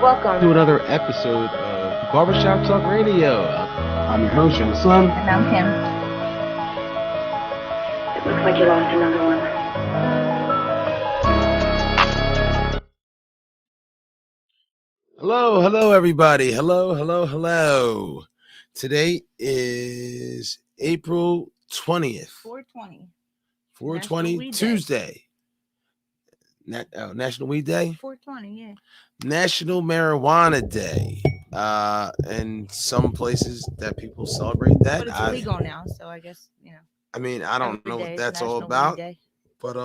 Welcome to another episode of Barbershop Talk Radio. I'm your host, John Slim. And I'm Kim. It looks like you lost another one. Hello, everybody. Hello. Today is April 20th. 420. 420, Tuesday. National Weed Day? 420, yeah. National Marijuana Day. And some places that people celebrate that. But it's illegal now, so I guess, I mean, I don't know what that's all National about. Weed Day. But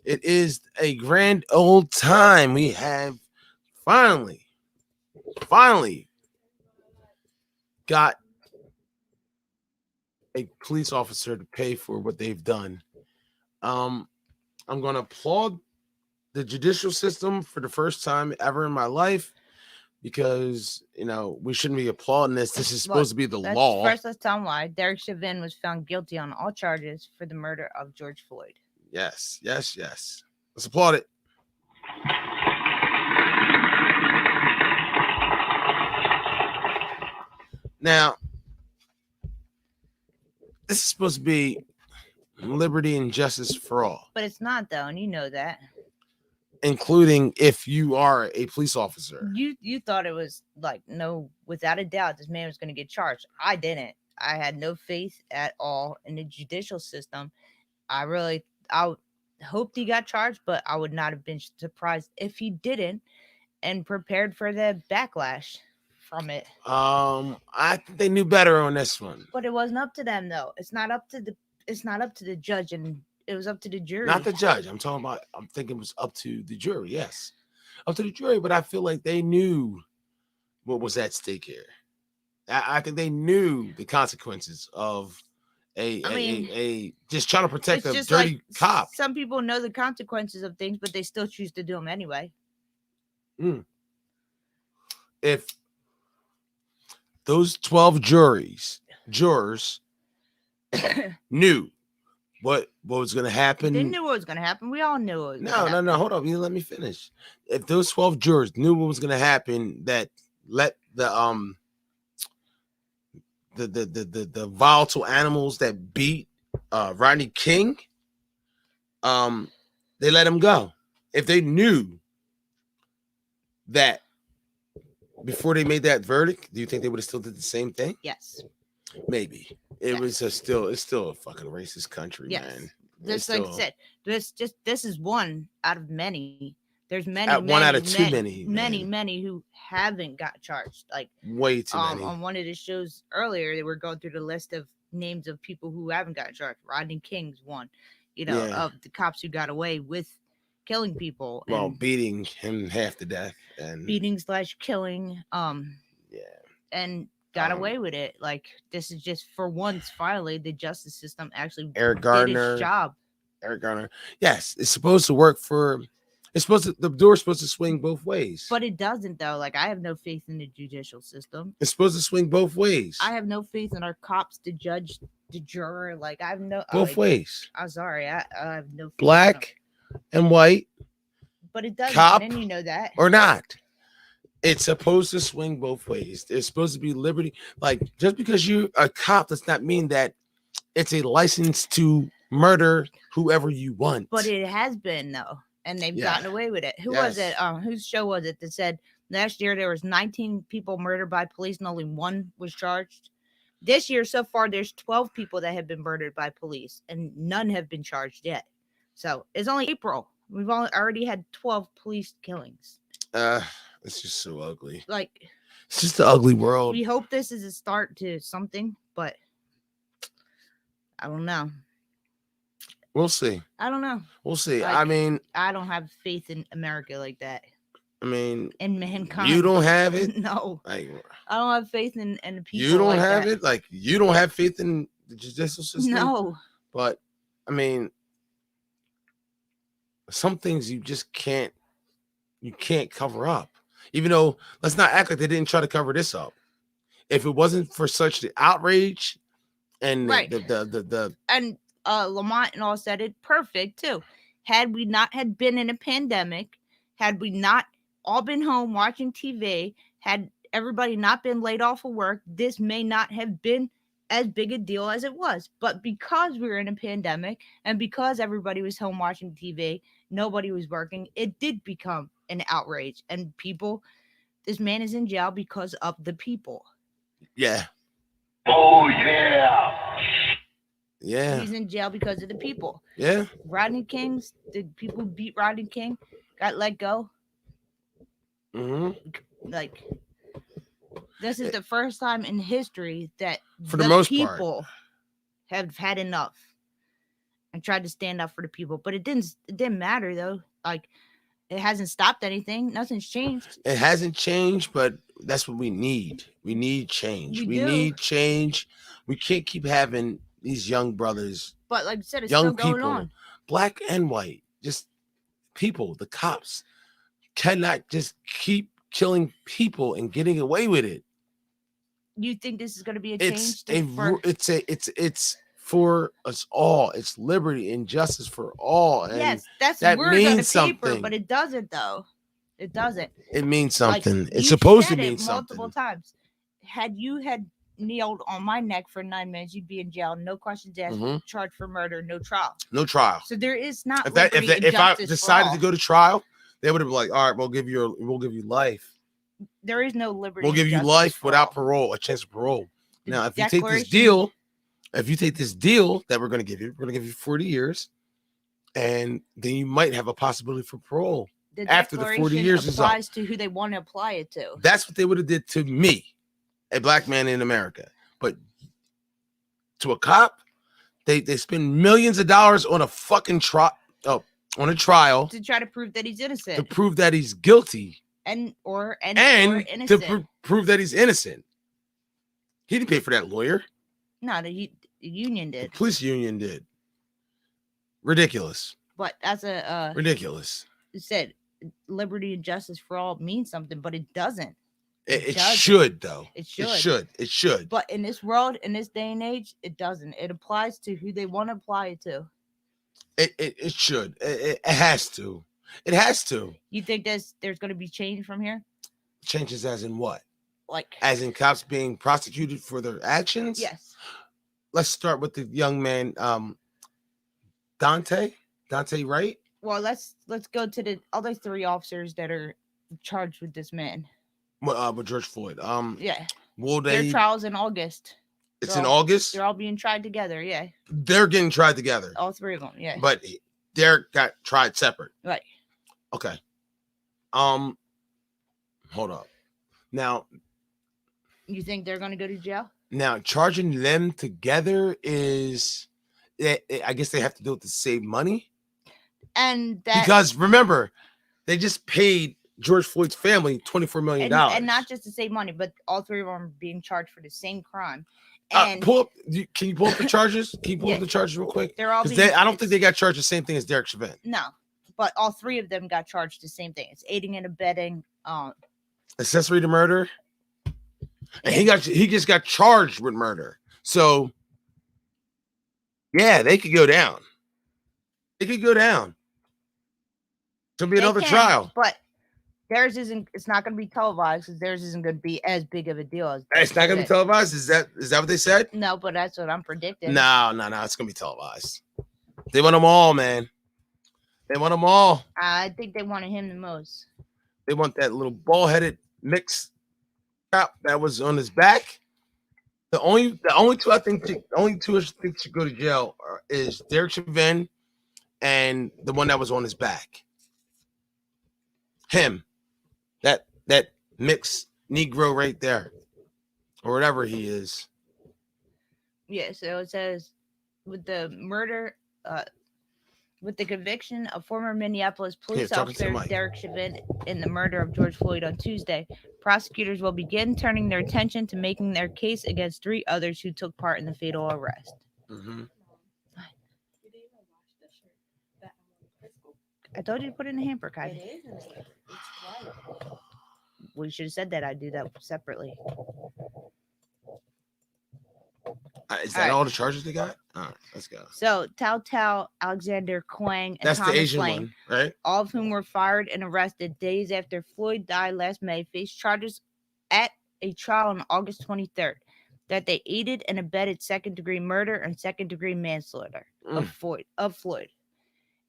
it is a grand old time. We have finally got a police officer to pay for what they've done. I'm going to applaud the judicial system for the first time ever in my life because, we shouldn't be applauding this. This is supposed to be the law. First, let's tell them why. Derek Chauvin was found guilty on all charges for the murder of George Floyd. Yes. Let's applaud it. Now, this is supposed to be liberty and justice for all. But it's not, though, and you know that. Including if you are a police officer. You thought it was no, without a doubt, this man was going to get charged. I didn't. I had no faith at all in the judicial system. I hoped he got charged, but I would not have been surprised if he didn't, and prepared for the backlash from it. I think they knew better on this one. But it wasn't up to them, though. It's not up to the judge, and it was up to the jury. Not the judge. I'm thinking it was up to the jury. Yes, up to the jury. But I feel like they knew what was at stake here. I think they knew the consequences of a just trying to protect a dirty cop. Some people know the consequences of things, but they still choose to do them anyway. If those 12 jurors knew what was going to happen. They knew what was going to happen. We all knew it. No. Hold on. You let me finish. If those 12 jurors knew what was going to happen, that let the volatile animals that beat Rodney King, they let him go. If they knew that before they made that verdict, do you think they would have still did the same thing? Yes. Maybe. It's still a fucking racist country, yes. Man. Just like I said, this is one out of many. There's many, one out of too many. Many who haven't got charged. Like way too many. On one of the shows earlier, they were going through the list of names of people who haven't got charged. Rodney King's one, of the cops who got away with killing people. Well, beating him half to death and beating/killing. And got away with it. Like, this is just for once finally the justice system actually did its job. Eric Garner. Yes, it's supposed to work for. The door's supposed to swing both ways. But it doesn't, though. Like, I have no faith in the judicial system. It's supposed to swing both ways. I have no faith in our cops, the judge, the juror. Like, I have no both ways. I'm sorry, I have no faith black and white. But it doesn't, cop, and you know that. Or not. It's supposed to swing both ways. There's supposed to be liberty. Like, just because you're a cop does not mean that it's a license to murder whoever you want. But it has been, though, and they've gotten away with it. Who was it? Whose show was it that said last year there was 19 people murdered by police and only one was charged? This year, so far, there's 12 people that have been murdered by police, and none have been charged yet. So it's only April. We've already had 12 police killings. It's just so ugly. Like, it's just an ugly world. We hope this is a start to something, but I don't know. We'll see. I don't know. We'll see. Like, I mean, I don't have faith in America like that. I mean, in mankind. You don't have it? No. Like, I don't have faith in the people. You don't have it? Like, you don't have faith in the judicial system? No. But, I mean, some things you just can't cover up. Even though, let's not act like they didn't try to cover this up. If it wasn't for such the outrage and the and Lamont and all said it perfect too. Had we not had been in a pandemic, had we not all been home watching TV, had everybody not been laid off of work, this may not have been as big a deal as it was. But because we were in a pandemic and because everybody was home watching TV, nobody was working, it did become an outrage. And people, this man is in jail because of the people. Yeah. Oh, yeah. Yeah. He's in jail because of the people. Yeah. Rodney King's, the people who beat Rodney King got let go. Like, this is the first time in history that for the most people part have had enough and tried to stand up for the people. But it didn't matter though. Like, it hasn't stopped anything. Nothing's changed. It hasn't changed, but that's what we need. We need change. We do. need change. We can't keep having these young brothers. But like I said, it's young still going people, on. Black and white, just people, the cops cannot just keep killing people and getting away with it. You think this is going to be a It's change? it's for us all. It's liberty and justice for all. And yes, that's that words on the means paper, something. but it doesn't though. It doesn't. It means something. Like, it's supposed to said mean it multiple something. times. Had you had kneeled on my neck for 9 minutes, you'd be in jail. No questions asked. Charged for murder. No trial. No trial. So there is not. If I decided to go to trial, they would have been like, all right, we'll give you life. There is no liberty. We'll give you life without parole, a chance of parole. Now, if you take this deal that we're going to give you 40 years, and then you might have a possibility for parole after the 40 years is up. Applies to who they want to apply it to. That's what they would have did to me, a black man in America. But to a cop, they spend millions of dollars on a fucking trial to try to prove that he's innocent, to prove that he's guilty, or innocent. to prove that he's innocent. He didn't pay for that lawyer. No, the union did. The police union did. Ridiculous. But as a ridiculous. It said liberty and justice for all means something, but it doesn't. It should though. It should. It should. But in this world, in this day and age, it doesn't. It applies to who they want to apply it to. It should. It has to. It has to. You think there's going to be change from here? Changes as in what? Like, as in cops being prosecuted for their actions? Yes. Let's start with the young man, Dante, right? Well, let's go to the other 3 officers that are charged with this man. With George Floyd. Yeah. Will they? Their trial's in August. It's in August. They're all being tried together. Yeah. They're getting tried together. All 3 of them. Yeah. But Derek got tried separate. Right. Okay. Hold up. Now. You think they're going to go to jail? Now, charging them together is, I guess they have to do it to save money. And that, because remember, they just paid George Floyd's family $24 million. And not just to save money, but all 3 of them are being charged for the same crime. And can you pull up the charges? Can you pull up the charges real quick? They're all I don't think they got charged the same thing as Derek Chauvin. No, but all 3 of them got charged the same thing. It's aiding and abetting, accessory to murder. And he just got charged with murder. So yeah, they could go down. There'll be another trial. But theirs isn't. It's not going to be televised because theirs isn't going to be as big of a deal as. It's not going to be televised. Is that what they said? No, but that's what I'm predicting. No. It's going to be televised. They want them all, man. They want them all. I think they wanted him the most. They want that little ball-headed mix cop that was on his back. The only two I think should go to jail is Derek Chauvin and the one that was on his back. Him, that mixed Negro right there, or whatever he is. Yeah. So it says with the murder, with the conviction of former Minneapolis police officer Derek Chauvin in the murder of George Floyd on Tuesday, prosecutors will begin turning their attention to making their case against 3 others who took part in the fatal arrest. Mm-hmm. I told you to put it in the hamper, Kai. Well, you should have said that. I'd do that separately. Is that all the charges they got? All right, let's go. So Tao Tao, Alexander Quang, and That's Thomas the Asian Lane, one, right? all of whom were fired and arrested days after Floyd died last May, face charges at a trial on August 23rd that they aided and abetted second-degree murder and second-degree manslaughter of Floyd.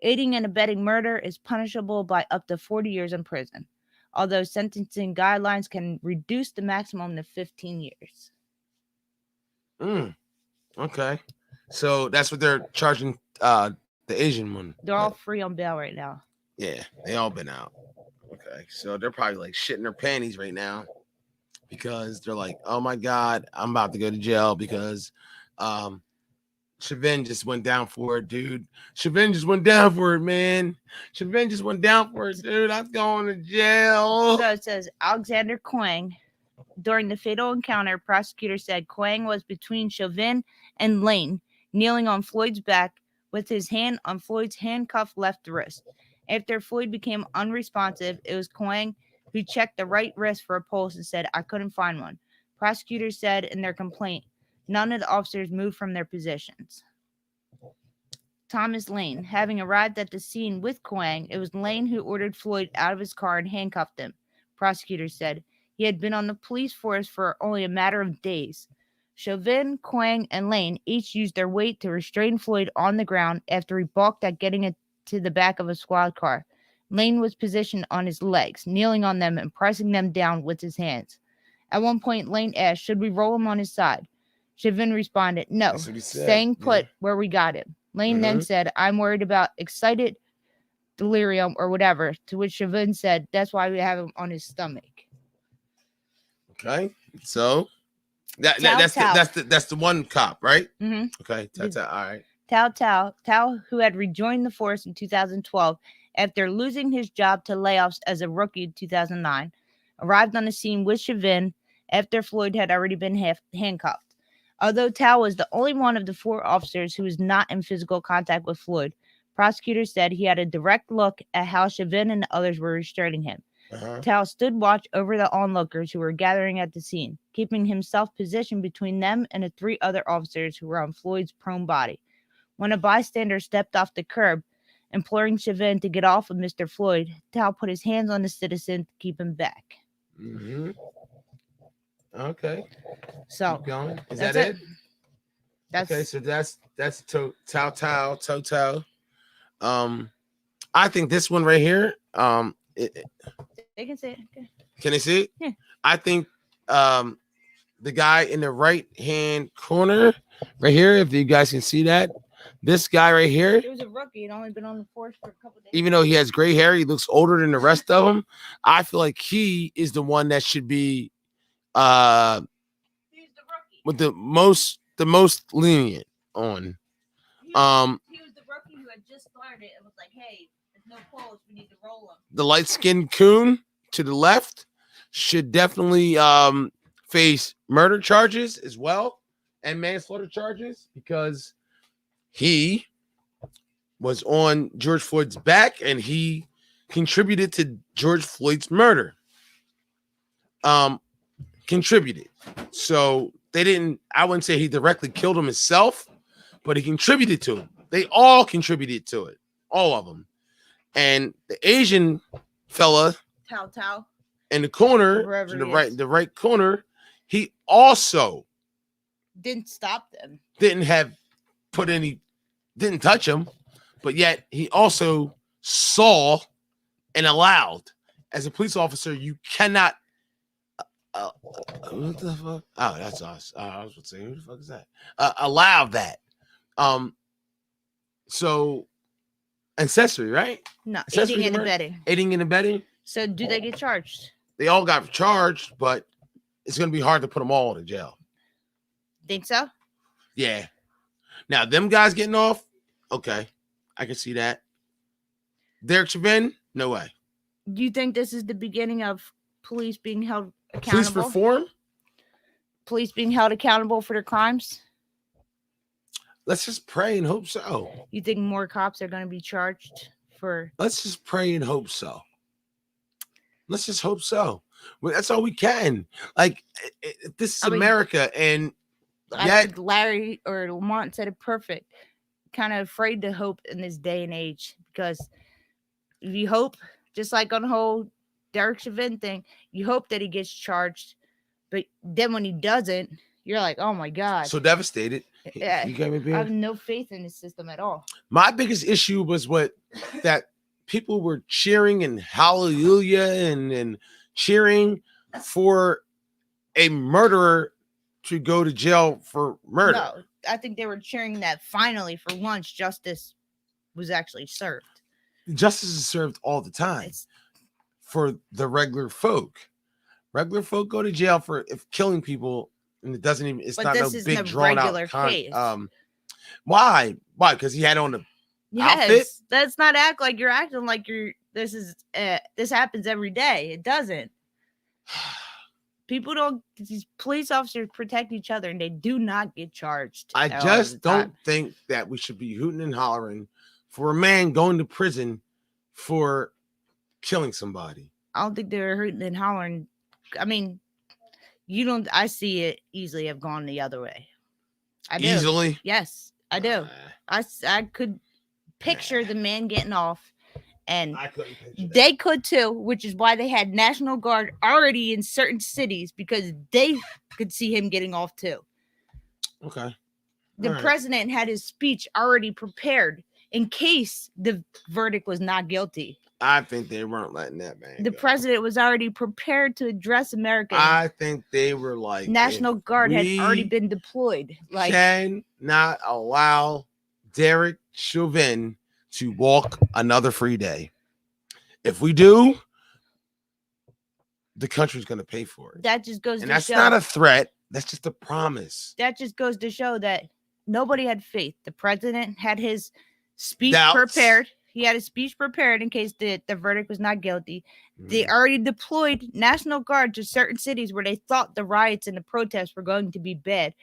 Aiding and abetting murder is punishable by up to 40 years in prison, although sentencing guidelines can reduce the maximum to 15 years. Okay. So that's what they're charging the Asian one. They're all free on bail right now. Yeah, they all been out. Okay. So they're probably like shitting their panties right now because they're like, oh my God, I'm about to go to jail because Chauvin just went down for it, dude. Chauvin just went down for it, man. Chauvin just went down for it, dude. I'm going to jail. So it says Alexander Quang. During the fatal encounter, prosecutors said Quang was between Chauvin and Lane, kneeling on Floyd's back with his hand on Floyd's handcuffed left wrist. After Floyd became unresponsive, it was Quang who checked the right wrist for a pulse and said, I couldn't find one. Prosecutors said in their complaint, none of the officers moved from their positions. Thomas Lane, having arrived at the scene with Quang, it was Lane who ordered Floyd out of his car and handcuffed him. Prosecutors said he had been on the police force for only a matter of days. Chauvin, Quang, and Lane each used their weight to restrain Floyd on the ground after he balked at getting into the back of a squad car. Lane was positioned on his legs, kneeling on them and pressing them down with his hands. At one point, Lane asked, should we roll him on his side? Chauvin responded, no, staying put where we got him. Lane then said, I'm worried about excited delirium or whatever, to which Chauvin said, that's why we have him on his stomach. Okay, so that's the one cop, right? Mm-hmm. Okay, all right. Tao, who had rejoined the force in 2012 after losing his job to layoffs as a rookie in 2009, arrived on the scene with Chauvin after Floyd had already been handcuffed. Although Tao was the only one of the four officers who was not in physical contact with Floyd, prosecutors said he had a direct look at how Chauvin and the others were restraining him. Tao stood watch over the onlookers who were gathering at the scene, keeping himself positioned between them and the three other officers who were on Floyd's prone body. When a bystander stepped off the curb, imploring Chauvin to get off of Mr. Floyd, Tao put his hands on the citizen to keep him back. Okay. So keep going. Is that it? That's okay. So that's Tao. I think this one right here. They can say it. Okay. Can they see it? Yeah. I think the guy in the right hand corner right here, if you guys can see that, this guy right here, he was a rookie. He'd only been on the force for a couple days. Even though he has gray hair, he looks older than the rest of them. I feel like he is the one that should be He's the rookie. with the most lenient on. He was the rookie who had just started and was like, hey, there's no pulse, we need to roll him. The light-skinned coon to the left should definitely face murder charges as well and manslaughter charges because he was on George Floyd's back and he contributed to George Floyd's murder. Contributed. So I wouldn't say he directly killed him himself, but he contributed to it. They all contributed to it. All of them. And the Asian fella Tao in the corner, to the right corner, he also didn't stop them. Didn't touch him, but yet he also saw and allowed. As a police officer, you cannot. What the fuck? Oh, that's us. I was going to say, who the fuck is that? Allow that. So, accessory, right? No, accessory aiding and abetting. Aiding and abetting. So, do they get charged? They all got charged, but it's going to be hard to put them all in jail. Think so? Yeah. Now, them guys getting off, okay. I can see that. Derek Chauvin, no way. Do you think this is the beginning of police being held accountable? Police reform? Police being held accountable for their crimes? Let's just pray and hope so. You think more cops are going to be charged for... Let's just pray and hope so. Let's just hope so. Well, that's all we can. Like, this is America, and I think Larry or Lamont said it perfect. Kind of afraid to hope in this day and age, because if you hope, just like on the whole Derek Chauvin thing, you hope that he gets charged, but then when he doesn't, you're like, oh my God. So devastated. Yeah, You got me, beer? I have no faith in the system at all. My biggest issue was that people were cheering and hallelujah and cheering for a murderer to go to jail for murder. No, I think they were cheering that finally, for once, justice was actually served. Justice is served all the time for the regular folk. Regular folk go to jail for killing people, and it doesn't even. It's but not this no is big a drawn regular out case. Why? Why? Because he had on the outfit. Yes, let's not act like you're acting like you're. This happens every day. It doesn't. People don't. These police officers protect each other, and they do not get charged. I just don't think that we should be hooting and hollering for a man going to prison for killing somebody. I don't think they're hooting and hollering. I mean, you don't. I see it easily have gone the other way. I do. Easily? Yes, I do. I could picture the man getting off, and they could too, which is why they had National Guard already in certain cities, because they could see him getting off too. Okay. The president had his speech already prepared in case the verdict was not guilty. I think they weren't letting that man The go. president was already prepared to address America. I think they were like, National Guard had already been deployed. Like, cannot allow Derek Chauvin to walk another free day. If we do, the country's going to pay for it. That just goes and to that's show. Not a threat. That's just a promise. That just goes to show that nobody had faith. The president had his speech Doubts. prepared. He had a speech prepared in case the verdict was not guilty. They already deployed National Guard to certain cities where they thought the riots and the protests were going to be bad.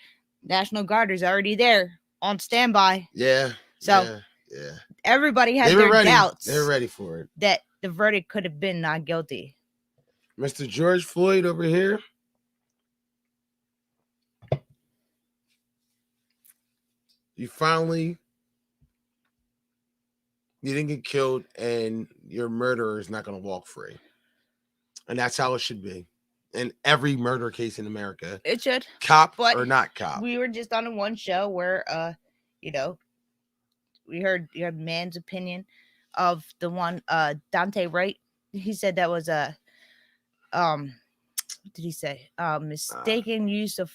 National Guard is already there on standby. Yeah. So yeah. Everybody had their doubts. They're ready for it. That the verdict could have been not guilty. Mr. George Floyd over here. You didn't get killed, and your murderer is not going to walk free. And that's how it should be in every murder case in America. It should. Cop or not cop. We were just on one show where, we heard your man's opinion of the one, Dante Wright. He said that was what did he say? Mistaken use of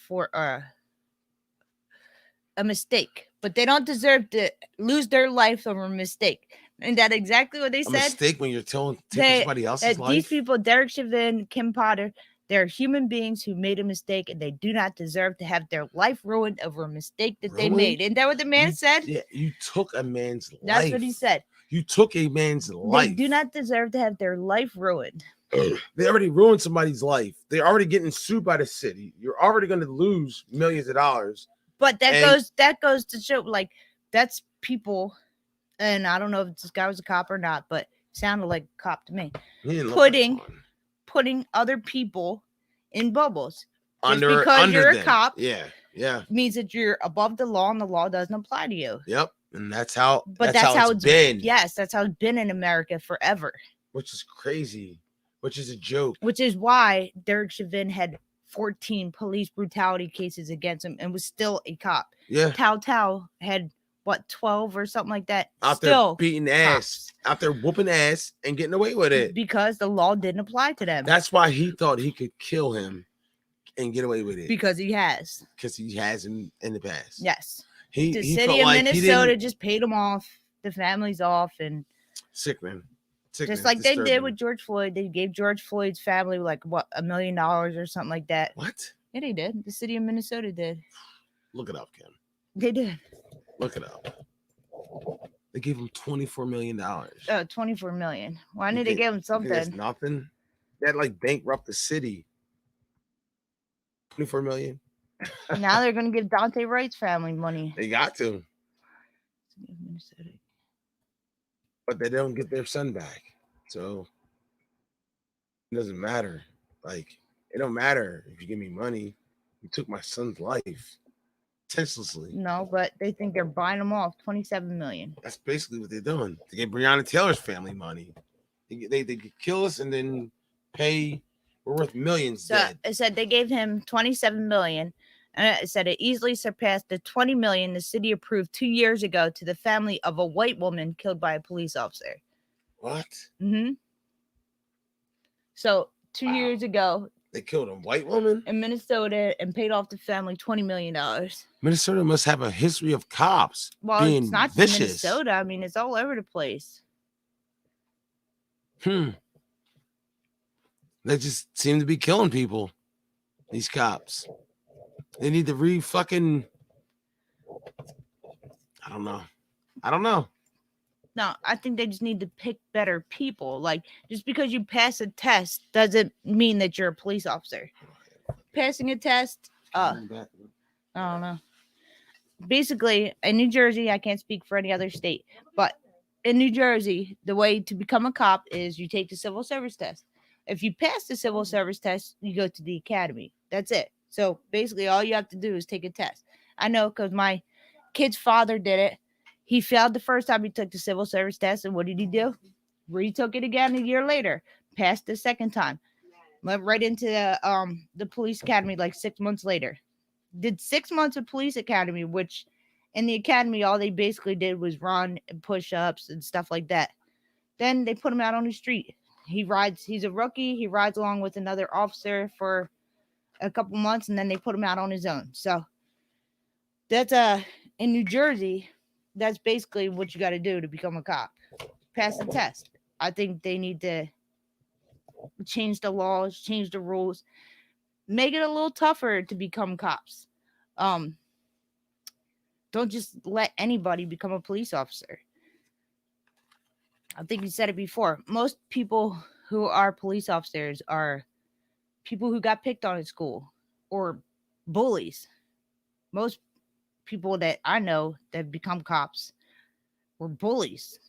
a mistake, but they don't deserve to lose their life over a mistake. And that's exactly what they said. A mistake when you're taking somebody else's life? These people, Derek Chauvin, Kim Potter, they're human beings who made a mistake, and they do not deserve to have their life ruined over a mistake that they made. Isn't that what the man said? Yeah, you took a man's life. That's what he said. You took a man's life. They do not deserve to have their life ruined. They already ruined somebody's life. They're already getting sued by the city. You're already going to lose millions of dollars. But that goes to show, like, that's people, and I don't know if this guy was a cop or not, but sounded like a cop to me. Putting other people in bubbles. Just because you're a cop, means that you're above the law, and the law doesn't apply to you. Yep, and that's how. But that's how it's been. Yes, that's how it's been in America forever. Which is crazy. Which is a joke. Which is why Derek Chauvin had 14 police brutality cases against him and was still a cop. Yeah. Tao had what, 12 or something like that. Out there beating ass, out there whooping ass and getting away with it. Because the law didn't apply to them. That's why he thought he could kill him and get away with it. Because he has. Because he has in the past. Yes. The city of Minnesota just paid him off. The family's off. And sick, man. Just like they did with George Floyd. They gave George Floyd's family like what, $1 million or something like that. What? Yeah, they did. The city of Minnesota did. Look it up, Kim. They did. Look it up. They gave him $24 million. Oh, $24 million. Why did they give him something? That's nothing. They had like bankrupt the city. $24 million. Now they're gonna give Dante Wright's family money. They got to. But they don't get their son back. So it doesn't matter. Like, it don't matter if you give me money. You took my son's life. senselessly. No, but they think they're buying them off 27 million. That's basically what they're doing. They get Breonna Taylor's family money. They could kill us and then pay. We're worth millions. So dead. it said they gave him 27 million, and it said it easily surpassed the 20 million the city approved 2 years ago to the family of a white woman killed by a police officer. What? Mm-hmm. So 2 years ago, they killed a white woman in Minnesota and paid off the family $20 million. Minnesota must have a history of cops being it's not vicious. just Minnesota. I mean, it's all over the place. They just seem to be killing people. These cops. They need to fucking. I don't know. No, I think they just need to pick better people. Like, just because you pass a test doesn't mean that you're a police officer. Passing a test, I don't know. Basically, in New Jersey, I can't speak for any other state, but in New Jersey, the way to become a cop is you take the civil service test. If you pass the civil service test, you go to the academy. That's it. So basically, all you have to do is take a test. I know because my kid's father did it. He failed the first time he took the civil service test, and what did he do? Retook it again a year later. Passed the second time. Went right into the police academy like 6 months later. Did 6 months of police academy, which in the academy, all they basically did was run and push-ups and stuff like that. Then they put him out on the street. He's a rookie. He rides along with another officer for a couple months, and then they put him out on his own. So that's in New Jersey, that's basically what you got to do to become a cop. Pass the test. I think they need to change the laws, change the rules, make it a little tougher to become cops. Don't just let anybody become a police officer. I think you said it before. Most people who are police officers are people who got picked on in school or bullies. Most people that I know that become cops were bullies,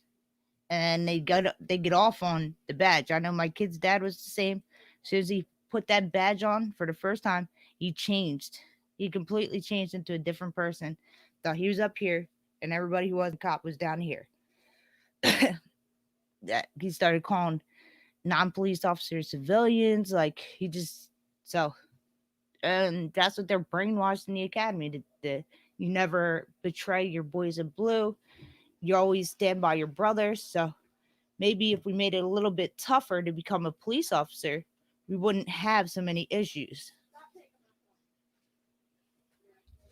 and they get off on the badge. I know my kid's dad was the same. As soon as he put that badge on for the first time, he changed. He completely changed into a different person. Thought he was up here, and everybody who wasn't a cop was down here. That he started calling non-police officers civilians. Like and that's what they're brainwashed in the academy. You never betray your boys in blue. You always stand by your brothers. So maybe if we made it a little bit tougher to become a police officer, we wouldn't have so many issues.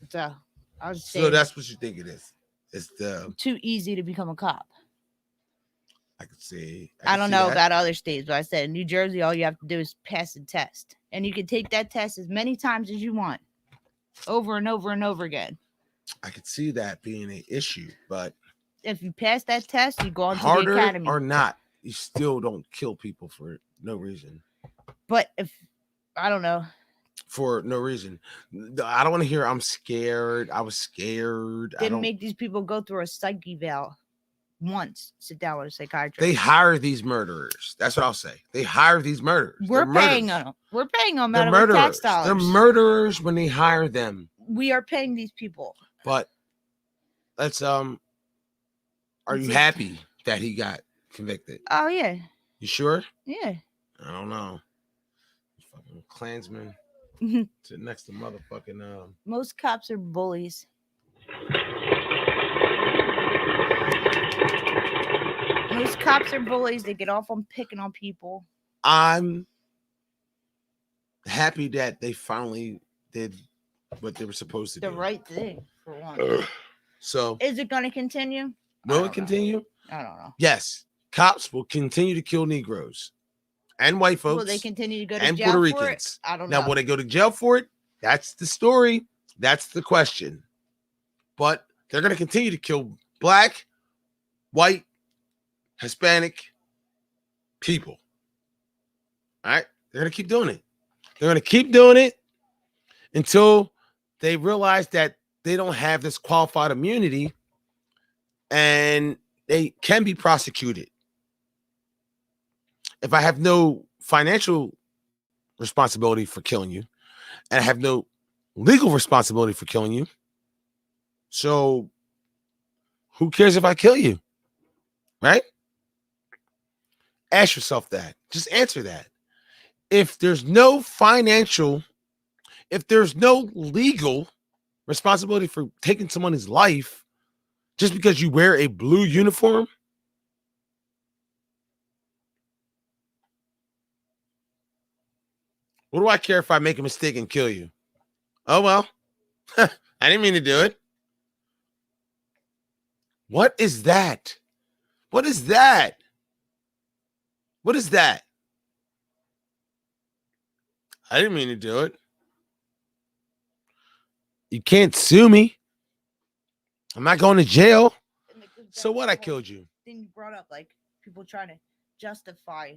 So I was saying. So that's what you think it is. It's too easy to become a cop. I could see. I don't know about other states, but I said in New Jersey, all you have to do is pass the test. And you can take that test as many times as you want. Over and over and over again. I could see that being an issue, but if you pass that test, you go on to the academy. Or not, you still don't kill people for no reason. But I don't know. For no reason. I don't want to hear I'm scared. I was scared. Didn't make these people go through a psych eval once. Sit down with a psychiatrist. They hire these murderers. That's what I'll say. They hire these murderers. We're paying them. We're paying them out of our tax dollars. They're murderers when they hire them. We are paying these people. But let's are you happy that he got convicted? Oh yeah. You sure? Yeah. I don't know. Fucking Klansman. Sitting next to motherfucking Most cops are bullies. Most cops are bullies. They get off on picking on people. I'm happy that they finally did what they were supposed to do. The right thing for once. So is it going to continue? Will it continue? I don't know. Yes. Cops will continue to kill Negroes and white folks. Will they continue to go to and jail Puerto for Ricans? It? I don't know. Now, will they go to jail for it? That's the story. That's the question. But they're going to continue to kill black, white, Hispanic people. All right? They're going to keep doing it. They're going to keep doing it until they realize that they don't have this qualified immunity and they can be prosecuted. If I have no financial responsibility for killing you and I have no legal responsibility for killing you, So who cares if I kill you? Right? Ask yourself that. Just answer that. If there's no legal responsibility for taking someone's life just because you wear a blue uniform, what do I care if I make a mistake and kill you? Oh, well, I didn't mean to do it. What is that? What is that? What is that? I didn't mean to do it. You can't sue me. I'm not going to jail. So what? I killed you. Then you brought up like people trying to justify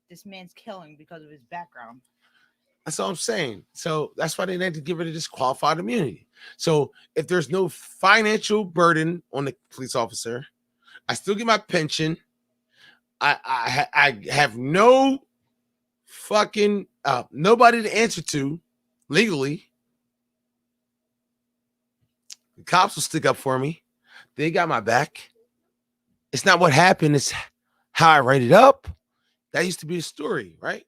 this man's killing because of his background. That's all I'm saying. So that's why they need to get rid of this qualified immunity. So if there's no financial burden on the police officer, I still get my pension. I have no fucking nobody to answer to legally. The cops will stick up for me. They got my back. It's not what happened. It's how I write it up. That used to be a story, right?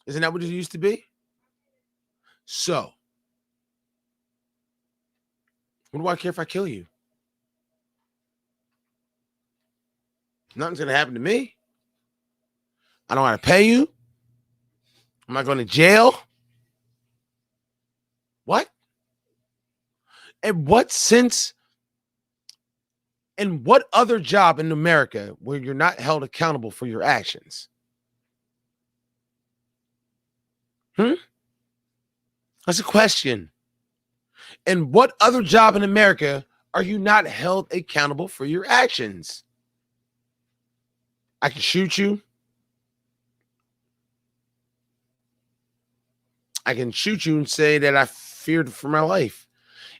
Isn't that what it used to be? So, what do I care if I kill you? Nothing's going to happen to me. I don't want to pay you. I'm not going to jail. What? And what sense? And what other job in America where you're not held accountable for your actions? That's a question. And what other job in America are you not held accountable for your actions? I can shoot you. I can shoot you and say that I feared for my life,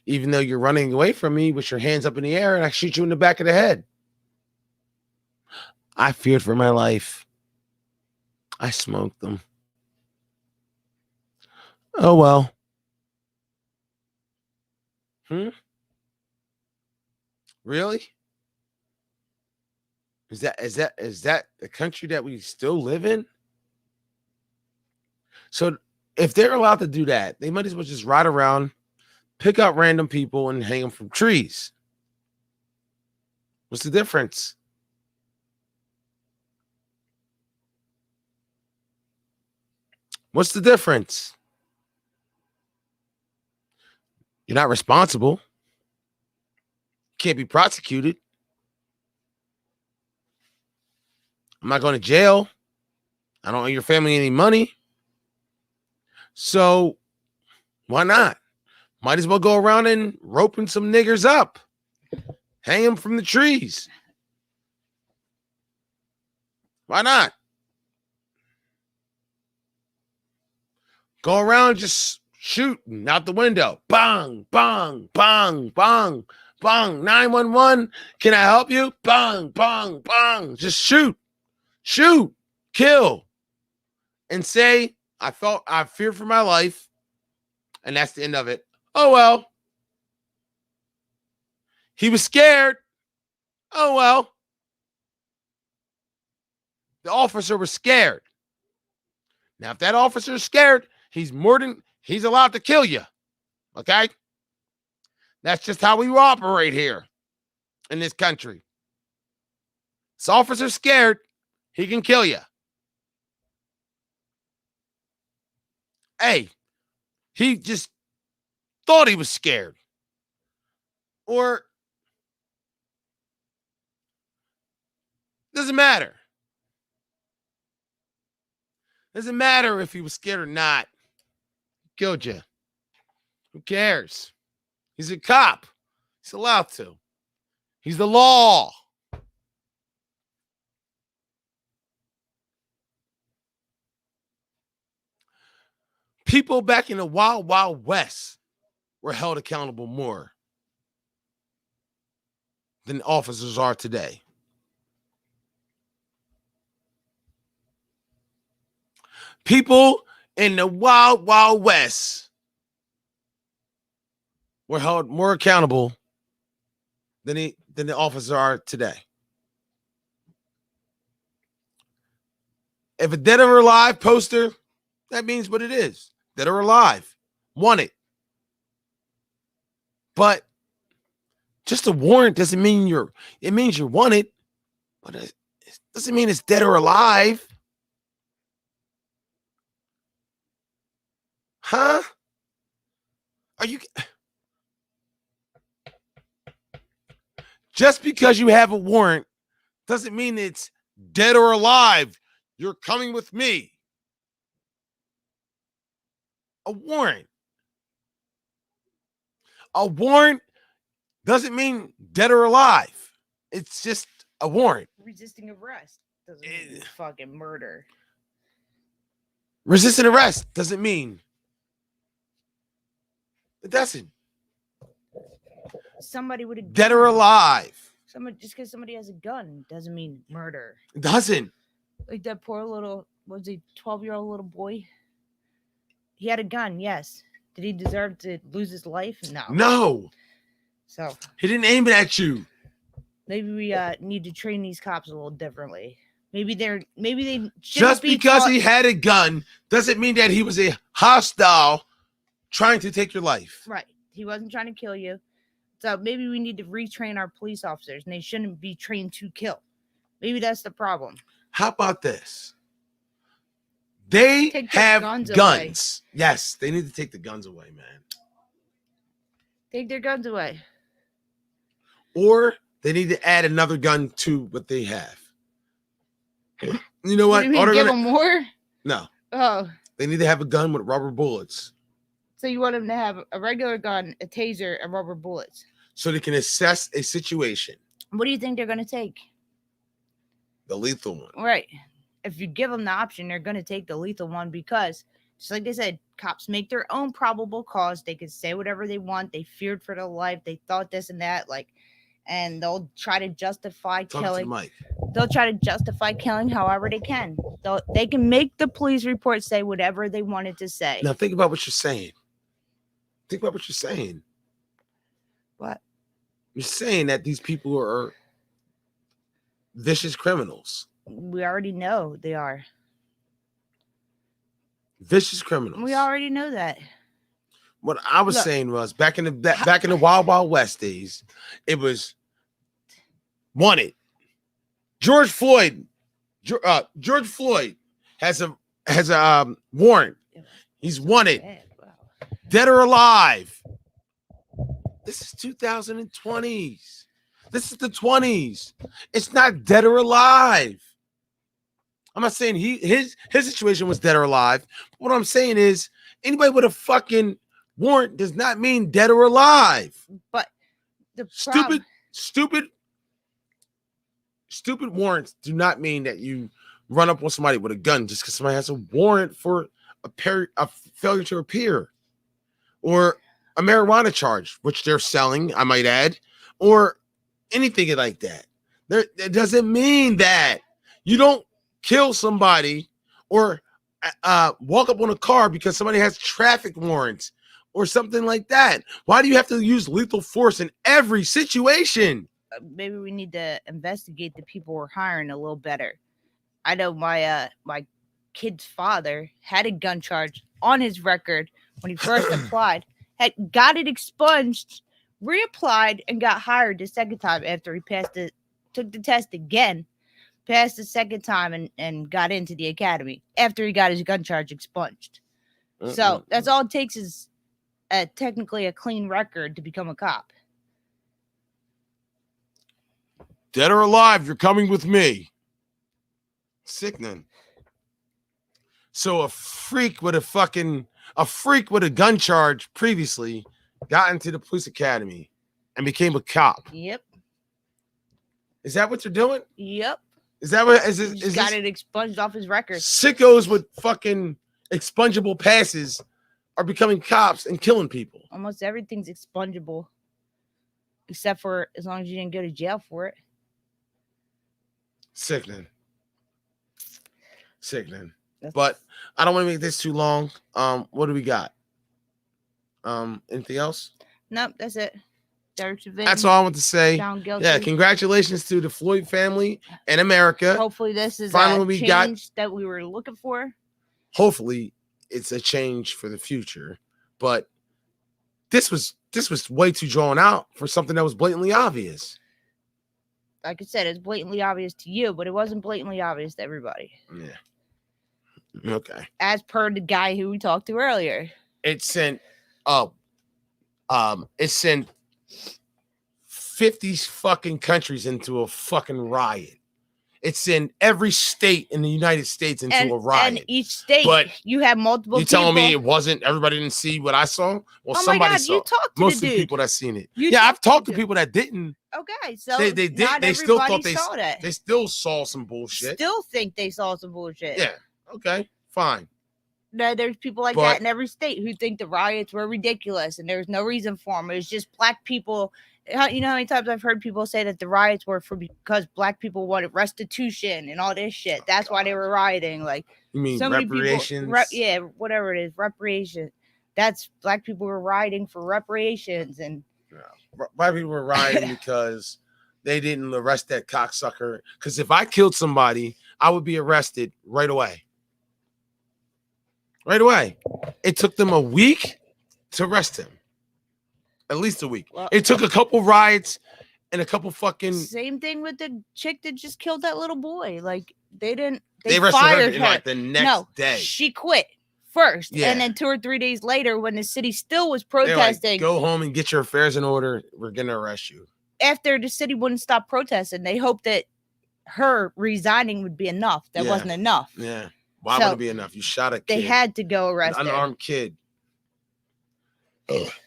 even though you're running away from me with your hands up in the air, and I shoot you in the back of the head. I feared for my life. I smoked them. Oh, well. Really? Is that the country that we still live in? So if they're allowed to do that, they might as well just ride around, pick up random people and hang them from trees. What's the difference? What's the difference? You're not responsible. Can't be prosecuted. I'm not going to jail. I don't owe your family any money. So why not? Might as well go around and roping some niggers up. Hang them from the trees. Why not? Go around just shooting out the window. Bang, bang, bang, bang, bang. 911, can I help you? Bang, bang, bang. Just shoot, kill. And say, I feared for my life. And that's the end of it. Oh, well. He was scared. Oh, well. The officer was scared. Now, if that officer is scared, he's allowed to kill you. Okay? That's just how we operate here in this country. This officer's scared, he can kill you. Hey, he just thought he was scared. Or doesn't matter. Doesn't matter if he was scared or not. He killed you. Who cares? He's a cop. He's allowed to. He's the law. People back in the Wild Wild West were held accountable more than officers are today. People in the Wild Wild West were held more accountable than the officers are today. If a dead or alive poster, that means what it is. Dead or alive. Wanted. But just a warrant doesn't mean it means you're wanted, but it doesn't mean it's dead or alive. Huh? Are you just because you have a warrant doesn't mean it's dead or alive. You're coming with me. A warrant. A warrant doesn't mean dead or alive. It's just a warrant. Resisting arrest doesn't mean fucking murder. Resisting arrest doesn't mean. It doesn't. Somebody would have dead or alive. Just because somebody has a gun doesn't mean murder. It doesn't. Like that poor little, 12-year-old little boy? He had a gun, yes. Did he deserve to lose his life? No. No. So he didn't aim it at you. Maybe we need to train these cops a little differently. Maybe they just because he had a gun doesn't mean that he was a hostile trying to take your life. Right. He wasn't trying to kill you. So maybe we need to retrain our police officers, and they shouldn't be trained to kill. Maybe that's the problem. How about this? They have guns. Yes, they need to take the guns away, man. Take their guns away. Or they need to add another gun to what they have. You know what? You mean give them more? No. Oh. They need to have a gun with rubber bullets. So you want them to have a regular gun, a taser, and rubber bullets. So they can assess a situation. What do you think they're going to take? The lethal one. Right. If you give them the option, they're going to take the lethal one because, just like they said, cops make their own probable cause. They can say whatever they want. They feared for their life. They thought this and that. And they'll try to justify killing. They'll try to justify killing however they can. They can make the police report say whatever they wanted to say. Now think about what you're saying. Think about what you're saying. What? You're saying that these people are vicious criminals. We already know they are. Vicious criminals. We already know that. What I was saying was back in the Wild Wild West days, it was wanted. George Floyd has a warrant. He's wanted. Wow. Dead or alive. This is 2020s. This is the 20s. It's not dead or alive. I'm not saying his situation was dead or alive. What I'm saying is anybody with a fucking warrant does not mean dead or alive. But the stupid warrants do not mean that you run up on somebody with a gun just because somebody has a warrant for a failure to appear, or a marijuana charge, which they're selling, I might add, or anything like that. It doesn't mean that you don't kill somebody or walk up on a car because somebody has traffic warrants or something like that. Why do you have to use lethal force in every situation? Maybe we need to investigate the people we're hiring a little better. I know my kid's father had a gun charge on his record when he first applied, had got it expunged, reapplied, and got hired the second time after he took the test again, passed the second time, and got into the academy after he got his gun charge expunged. So that's all it takes is technically a clean record to become a cop. Dead or alive, you're coming with me. Sickening. So a freak with a gun charge previously got into the police academy and became a cop. Yep. Is that what they're doing? Yep. Is that what He's got it expunged off his record? Sickos with fucking expungible passes are becoming cops and killing people. Almost everything's expungible, except for as long as you didn't go to jail for it. Sickening. But I don't want to make this too long. What do we got? Anything else? Nope, that's it. Derek Chauvin. That's all I want to say. Found guilty. Yeah, congratulations to the Floyd family and America. Hopefully, this is Finally, a change that we were looking for. Hopefully, it's a change for the future. But this was way too drawn out for something that was blatantly obvious. Like I said, it's blatantly obvious to you, but it wasn't blatantly obvious to everybody. Yeah. Okay. As per the guy who we talked to earlier. It sent 50 fucking countries into a fucking riot. It sent every state in the United States into a riot. And each state, but you have multiple you people. telling me it wasn't, everybody didn't see what I saw? Well, oh somebody my God, saw. you talked to most the of the dude. people that seen it. You I've talked to people that didn't. Okay, so they did. Not they still thought saw that. They still saw some bullshit. Still think they saw some bullshit. Yeah. Okay. Fine. Now, there's people like that in every state who think the riots were ridiculous and there's no reason for them. It was just black people. You know how many times I've heard people say that the riots were because black people wanted restitution and all this shit. That's why they were rioting. Like, you mean so reparations? Yeah, whatever it is, reparations. That's black people were rioting for reparations and. Black people were rioting because they didn't arrest that cocksucker. Because if I killed somebody, I would be arrested right away. Right away. It took them a week to arrest him. At least a week. Well, it took a couple riots and a couple fucking. Same thing with the chick that just killed that little boy. Like they didn't. They fired her her like the next day. She quit first, Yeah. and then 2 or 3 days later, when the city still was protesting, like, go home and get your affairs in order. We're gonna arrest you. After the city wouldn't stop protesting, they hoped that her resigning would be enough. That wasn't enough. Yeah. Why would it be enough? You shot a kid. They had to go arrest an her. unarmed kid.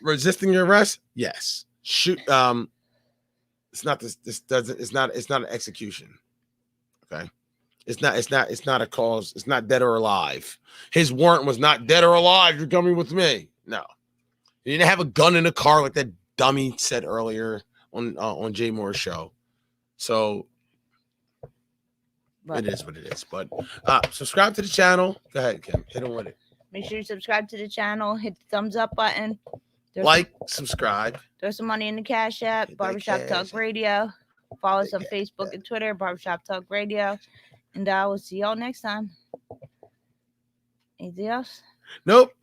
Resisting your arrest? Yes. Shoot. It's not this. This doesn't. It's not an execution. Okay. It's not a cause. It's not dead or alive. His warrant was not dead or alive. You're coming with me. No. He didn't have a gun in the car like that dummy said earlier on Jay Moore's show. So it is what it is. But subscribe to the channel. Go ahead, Kim. Hit him with it. Make sure you subscribe to the channel. Hit the thumbs up button. Subscribe. Throw some money in the Cash App. Barbershop Talk Radio. Follow us on Facebook and Twitter. Barbershop Talk Radio. And I will see y'all next time. Anything else? Nope.